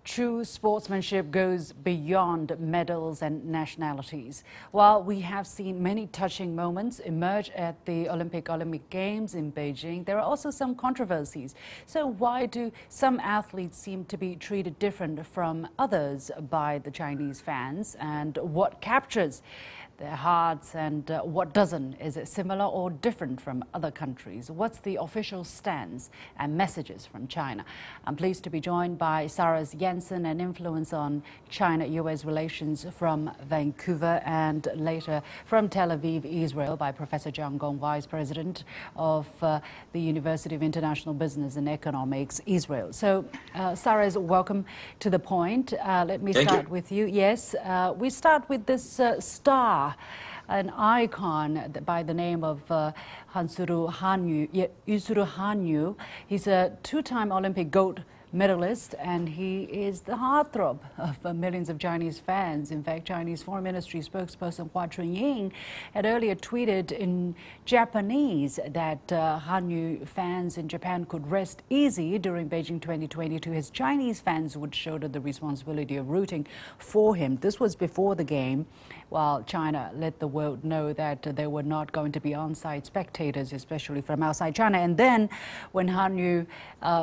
True sportsmanship goes beyond medals and nationalities. While we have seen many touching moments emerge at the Olympic Games in Beijing, there are also some controversies. So why do some athletes seem to be treated different from others by the Chinese fans? And what captures their hearts and what doesn't? Is it similar or different from other countries? What's the official stance and messages from China? I'm pleased to be joined by Sarah Jensen, an influencer on China-US relations from Vancouver, and later from Tel Aviv, Israel, by Professor Zhang Gong, Vice President of the University of International Business and Economics, Israel. So, Sarah, welcome to The Point. Let me start with you. Yes, we start with this star, an icon by the name of Yusuru Hanyu. He's a two-time Olympic gold medalist, and he is the heartthrob of millions of Chinese fans. In fact, Chinese Foreign Ministry spokesperson Hua Chunying had earlier tweeted in Japanese that Hanyu fans in Japan could rest easy during Beijing 2022. His Chinese fans would shoulder the responsibility of rooting for him. This was before the game, while China let the world know that there were not going to be on-site spectators, especially from outside China. And then when Hanyu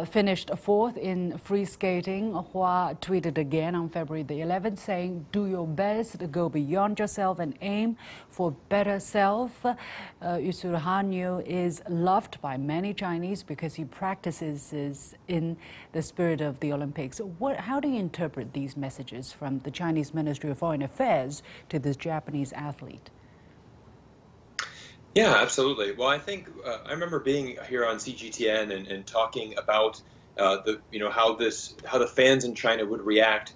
finished fourth in free skating, Hua tweeted again on February the 11th saying, "Do your best, go beyond yourself and aim for better self." Yusuru Hanyu is loved by many Chinese because he practices in the spirit of the Olympics. How do you interpret these messages from the Chinese Ministry of Foreign Affairs to this Japanese athlete? Yeah, absolutely. Well, I think I remember being here on CGTN and talking about how the fans in China would react,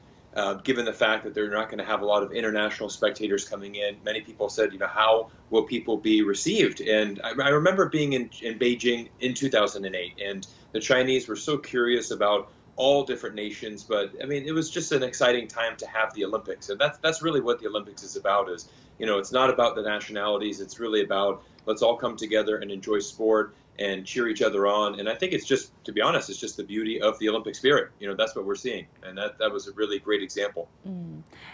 given the fact that they're not going to have a lot of international spectators coming in. Many people said, how will people be received? And I remember being in Beijing in 2008, and the Chinese were so curious about all different nations. But I mean, it was just an exciting time to have the Olympics, and that's really what the Olympics is about. Is it's not about the nationalities. It's really about let's all come together and enjoy sport and cheer each other on. And I think it's just, to be honest, it's just the beauty of the Olympic spirit. That's what we're seing. And that was a really great example.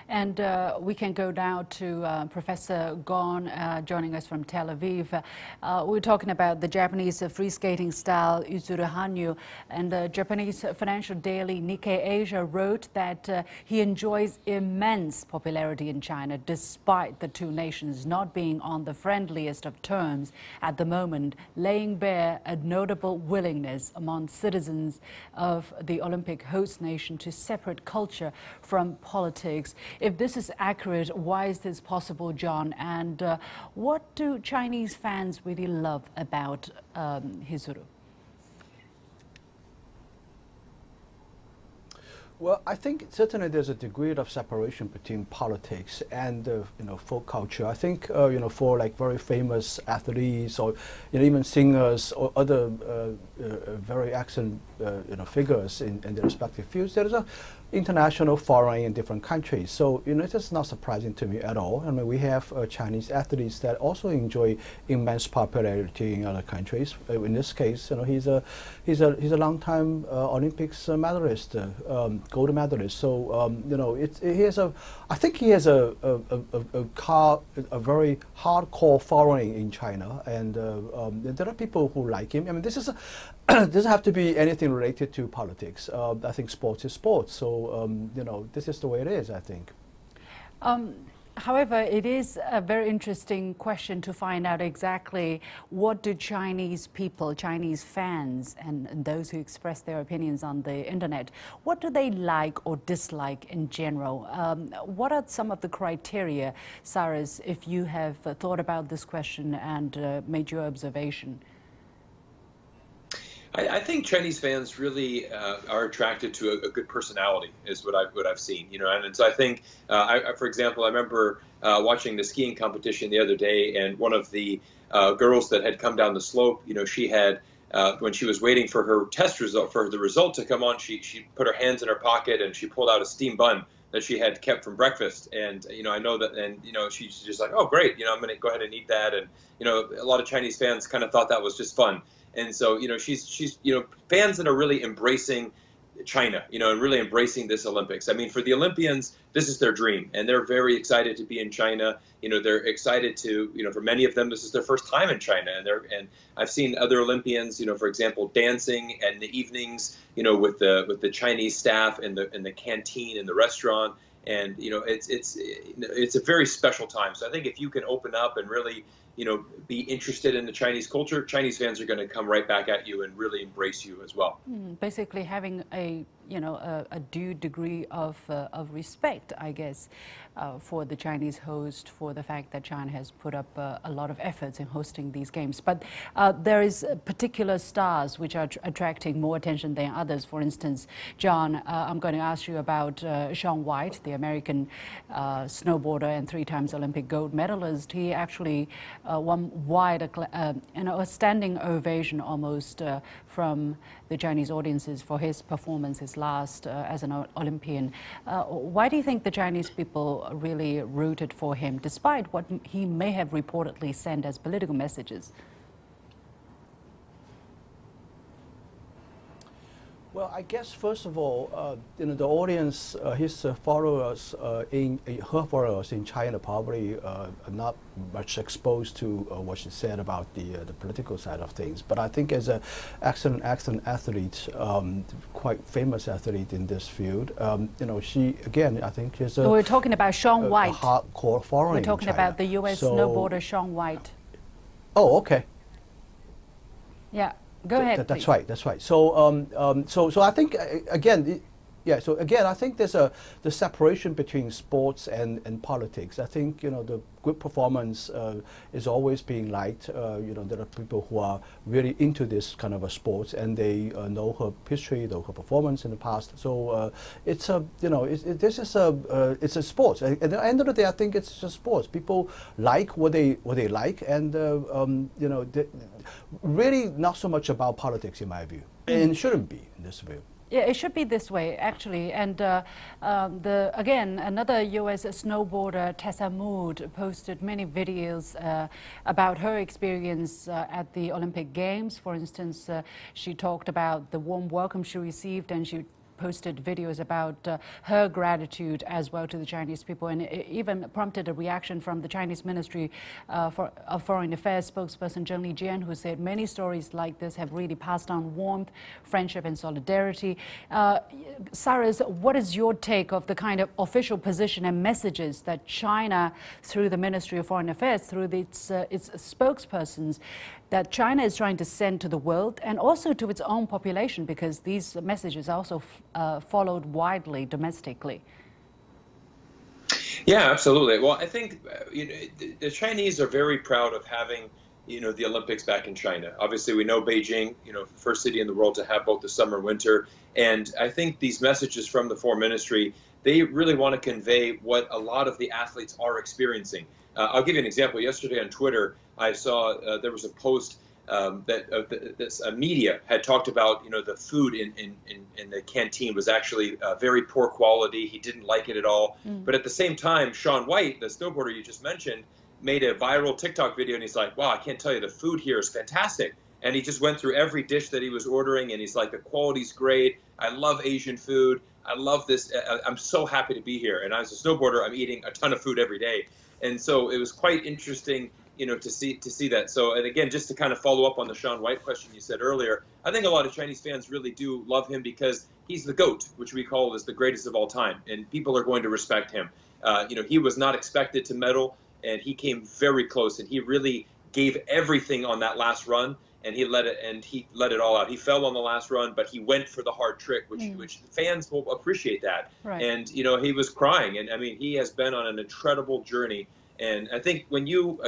And we can go now to Professor Gong joining us from Tel Aviv. We're talking about the Japanese free skating style, Yusuru Hanyu. And the Japanese financial daily Nikkei Asia wrote that he enjoys immense popularity in China, despite the two nations not being on the friendliest of terms at the moment, laying bare a notable willingness among citizens of the Olympic host nation to separate culture from politics. If this is accurate, why is this possible, John? And what do Chinese fans really love about Yusuru? Well, I think certainly there's a degree of separation between politics and folk culture. I think for like very famous athletes or even singers or other very excellent figures in their respective fields, there is a international following in different countries. So it is not surprising to me at all. I mean, we have Chinese athletes that also enjoy immense popularity in other countries. In this case, he's a long-time Olympics medalist, gold medalist. So I think he has a very hardcore following in China, and there are people who like him. I mean, this is doesn't have to be anything related to politics. I think sports is sports. So this is the way it is, I think. However, it is a very interesting question to find out exactly what do Chinese people, Chinese fans, and those who express their opinions on the internet, what do they like or dislike in general? What are some of the criteria, Cyrus, if you have thought about this question and made your observation? I think Chinese fans really are attracted to a good personality, is what I've seen. And so I think, for example, I remember watching the skiing competition the other day, and one of the girls that had come down the slope, she had when she was waiting for her test result, for the result to come on, she put her hands in her pocket and she pulled out a steamed bun that she had kept from breakfast. And I know that, and she's just like, oh great, I'm going to go ahead and eat that. And a lot of Chinese fans kind of thought that was just fun. And so, she's fans that are really embracing China, and really embracing this Olympics. I mean, for the Olympians, this is their dream, and they're very excited to be in China. They're excited to, for many of them, this is their first time in China, and I've seen other Olympians, for example, dancing in the evenings, with the Chinese staff in the canteen in the restaurant, and it's a very special time. So I think if you can open up and really be interested in the Chinese culture, Chinese fans are going to come right back at you and really embrace you as well. Basically having a due degree of respect, I guess, for the Chinese host, for the fact that China has put up a lot of efforts in hosting these games. But there is particular stars which are attracting more attention than others. For instance, John, I'm going to ask you about Shaun White, the American snowboarder and 3 times Olympic gold medalist. He actually won a standing ovation almost from the Chinese audiences for his performance, his last as an Olympian. Why do you think the Chinese people really rooted for him, despite what he may have reportedly sent as political messages? Well, I guess first of all, the audience, his followers, her followers in China probably are not much exposed to what she said about the political side of things. But I think as an excellent athlete, quite famous athlete in this field, she again, I think is a. We're talking about Shaun White. Hardcore following. We're talking about the U.S. snowboarder Shaun White. Oh, okay. Yeah. Go ahead. That's right. That's right. So, so I think again, So again, I think there's the separation between sports and politics. I think the good performance is always being liked. There are people who are really into this kind of a sports, and they know her history, know her performance in the past. So it's it's a sports. At the end of the day, I think it's just sports. People like what they like, and really not so much about politics, in my view, and shouldn't be in this view. Yeah, it should be this way, actually. And again, another U.S. snowboarder, Tessa Mood, posted many videos about her experience at the Olympic Games. For instance, she talked about the warm welcome she received, and she posted videos about her gratitude as well to the Chinese people, and it even prompted a reaction from the Chinese Ministry of Foreign Affairs spokesperson Zheng Lijian, who said many stories like this have really passed on warmth, friendship and solidarity. Cyrus, what is your take of the kind of official position and messages that China, through the Ministry of Foreign Affairs, through its spokespersons, that China is trying to send to the world and also to its own population, because these messages are also followed widely domestically? Yeah, absolutely. Well, I think the Chinese are very proud of having the Olympics back in China. Obviously, we know Beijing, first city in the world to have both the summer and winter. And I think these messages from the Foreign Ministry, they really want to convey what a lot of the athletes are experiencing. I'll give you an example. Yesterday on Twitter, I saw there was a post that this media had talked about, the food in the canteen was actually very poor quality. He didn't like it at all. But at the same time, Shaun White, the snowboarder you just mentioned, made a viral TikTok video, and he's like, wow, I can't tell you, the food here is fantastic. And he just went through every dish that he was ordering, and he's like, the quality's great. I love Asian food. I love this. I'm so happy to be here. And as a snowboarder, I'm eating a ton of food every day. And so it was quite interesting, to see that. So, and again, just to kind of follow up on the Shaun White question you said earlier, I think a lot of Chinese fans really do love him because he's the GOAT, which we call is the greatest of all time, and people are going to respect him. He was not expected to medal, and he came very close, and he really gave everything on that last run, and he let it all out. He fell on the last run, but he went for the hard trick, which fans will appreciate that. Right. And he was crying, and I mean, he has been on an incredible journey. And I think when you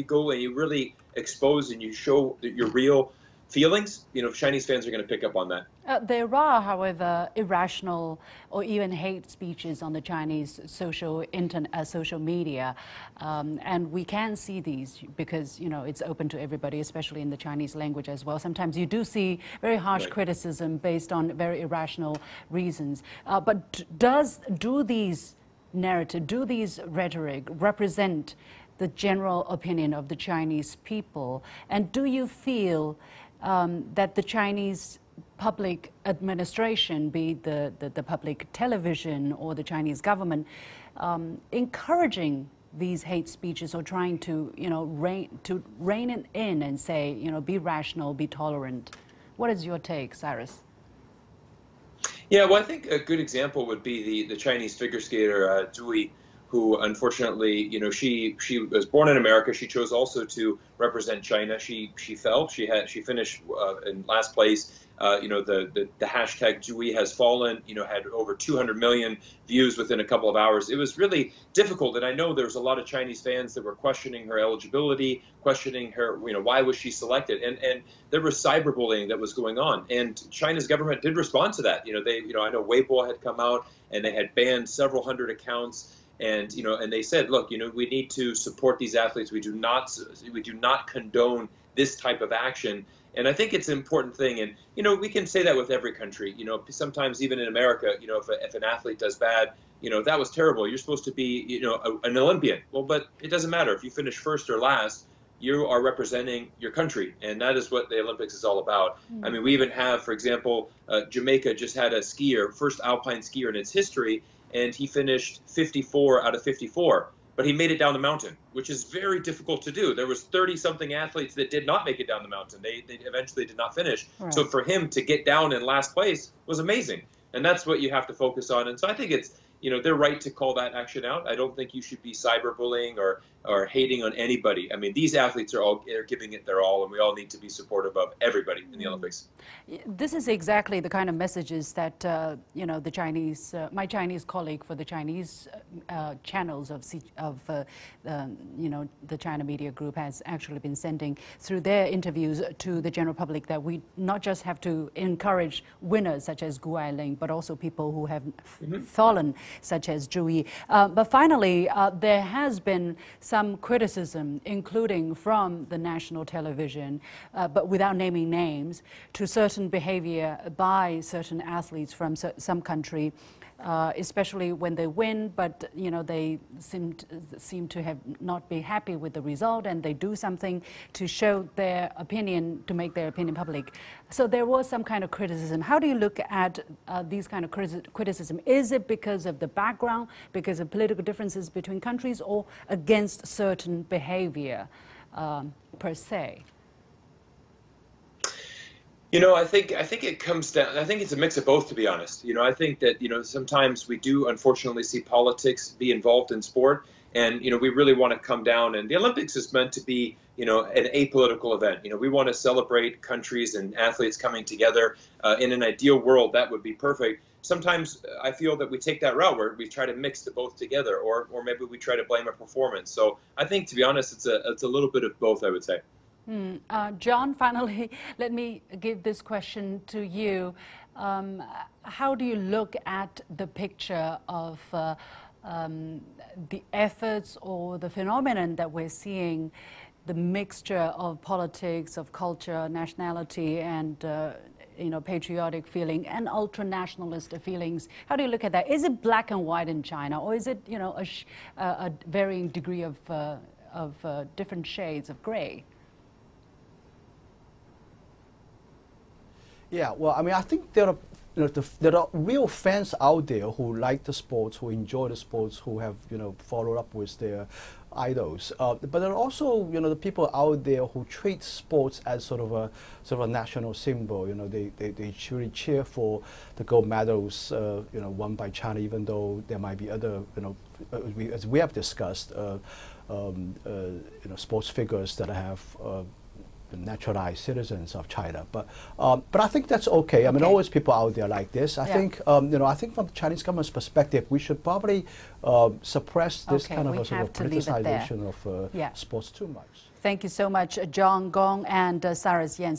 go and you really expose and you show your real feelings, Chinese fans are going to pick up on that. There are, however, irrational or even hate speeches on the Chinese social media, and we can see these because it's open to everybody, especially in the Chinese language as well. Sometimes you do see very harsh criticism based on very irrational reasons. But do these narrative, do these rhetoric represent the general opinion of the Chinese people? And do you feel that the Chinese public administration, be it the public television or the Chinese government, encouraging these hate speeches or trying to, rein it in and say, be rational, be tolerant. What is your take, Cyrus? Yeah, well, I think a good example would be the Chinese figure skater Zhu, who unfortunately, she was born in America. She chose also to represent China. She fell. She finished in last place. The hashtag Zhu has fallen. Had over 200 million views within a couple of hours. It was really difficult, and I know there was a lot of Chinese fans that were questioning her eligibility, questioning her, why was she selected, and there was cyberbullying that was going on, and China's government did respond to that. I know Weibo had come out and they had banned several hundred accounts. And and they said, look, we need to support these athletes. We do not condone this type of action. And I think it's an important thing. And we can say that with every country. Sometimes even in America, if an athlete does bad, that was terrible. You're supposed to be, an Olympian. Well, but it doesn't matter if you finish first or last. You are representing your country, and that is what the Olympics is all about. I mean, we even have, for example, Jamaica just had a skier, first alpine skier in its history. And he finished 54 out of 54, but he made it down the mountain, which is very difficult to do. There was 30-something athletes that did not make it down the mountain. They eventually did not finish. Right. So for him to get down in last place was amazing. And that's what you have to focus on. And so I think it's, they're right to call that action out. I don't think you should be cyberbullying or hating on anybody. I mean, these athletes they're giving it their all, and we all need to be supportive of everybody in the Olympics. This is exactly the kind of messages that the Chinese, my Chinese colleague for the Chinese channels of the China Media Group has actually been sending through their interviews to the general public, that we not just have to encourage winners such as Gu Ailing, but also people who have fallen, such as Zhu. But finally, there has been some criticism, including from the national television, but without naming names, to certain behavior by certain athletes from some country, especially when they win, but they seem to have not be happy with the result, and they do something to show their opinion, to make their opinion public. So there was some kind of criticism. How do you look at these kind of criticism? Is it because of the background, because of political differences between countries, or against certain behavior per se? I think it comes down. I think it's a mix of both, to be honest. I think that sometimes we do unfortunately see politics be involved in sport, and we really want to come down. And the Olympics is meant to be an apolitical event. We want to celebrate countries and athletes coming together. In an ideal world, that would be perfect. Sometimes I feel that we take that route where we try to mix the both together, or maybe we try to blame a performance. So I think, to be honest, it's a little bit of both, I would say. John, finally, let me give this question to you. How do you look at the picture of the efforts or the phenomenon that we're seeing, the mixture of politics, of culture, nationality, and patriotic feeling and ultra-nationalist feelings? How do you look at that? Is it black and white in China, or is it a varying degree of different shades of gray? Yeah, well, I mean, I think there are, there are real fans out there who like the sports, who enjoy the sports, who have, followed up with their idols. But there are also, the people out there who treat sports as sort of a national symbol. They really cheer for the gold medals, won by China, even though there might be other, as we have discussed, sports figures that have naturalized citizens of China, but I think that's okay. I mean, always people out there like this. I think I think from the Chinese government's perspective, we should probably suppress this kind of a sort of politicization of sports too much. Thank you so much, John Gong and Cyrus Jensen.